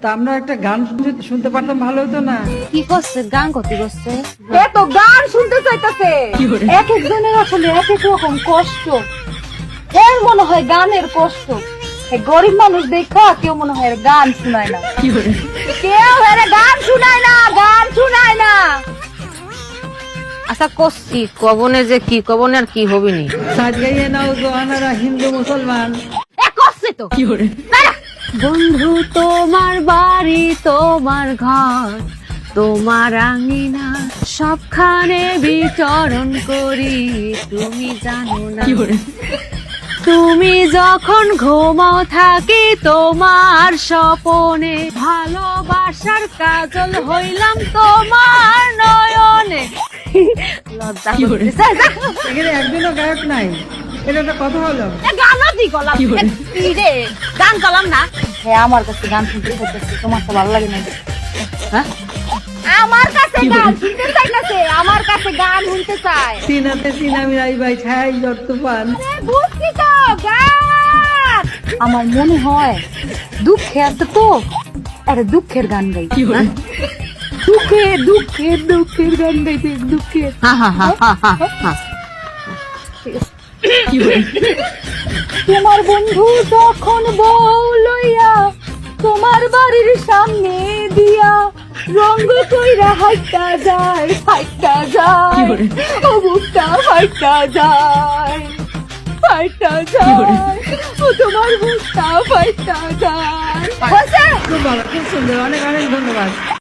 তা আমরা একটা গান শুনতে পারতাম, ভালো হতো না? কি করছে? গান করতে করছে এ তো গান শুনতে চাইতেছে। এক একজনের আসলে এক এক রকম কষ্ট। এর মনে হয় গানের কষ্ট। এই গরিব মানুষ দেখা কেউ মনে হয় এর গান শুনায় না, কেউ এর গান শুনায় না, গান শুনায় না। আচ্ছা করছি, কবনে যে কি কবনে আর কি হবিনি। সাজ গাইয়ে নাও জোয়ানারা হিন্দু মুসলমান। এ করছে তো বন্ধু তোমার বাড়ি, তোমার ঘর, তোমার আঙিনা, সবখানে বিচরণ করি, তুমি জানো না। তুমি যখন ঘুমাও থাকি তোমার স্বপনে, ভালোবাসার কাজল হইলাম তোমার নয়নে। লজ্জা করতেছে। এখানে একজনও গায়ক নাই, এটা একটা কথা হলো? গানও দি গলাম রে, গান গলাম না। হ্যাঁ আমার কাছে গান শুনতে চাইতেছে, তোমার তো ভালো লাগে না? হ্যাঁ? আমার কাছে গান শুনতে চাইতেছে, আমার কাছে গান শুনতে চায়। সিনাতে সিনা মিলাই ভাই ছাই জ্বর তুফান। বুঝছি তো গান। আমার মনে হয় দুঃখে আছে তো, আরে দুঃখের গান গাই। দুঃখের দুঃখের দুঃখের গান গাইতে, দুঃখের। তোমার বন্ধু যখন বউ লইয়া তোমার বাড়ির সামনে দিয়া রঙ্গ কইরা হাইটা যায়, হাইটা যায়, ও বুকটা হাইটা যায়, ফাইটা যায়, ও তোমার বুকটা ফাইটা যায়। খুব ভালো, খুব সুন্দর, অনেক অনেক ধন্যবাদ।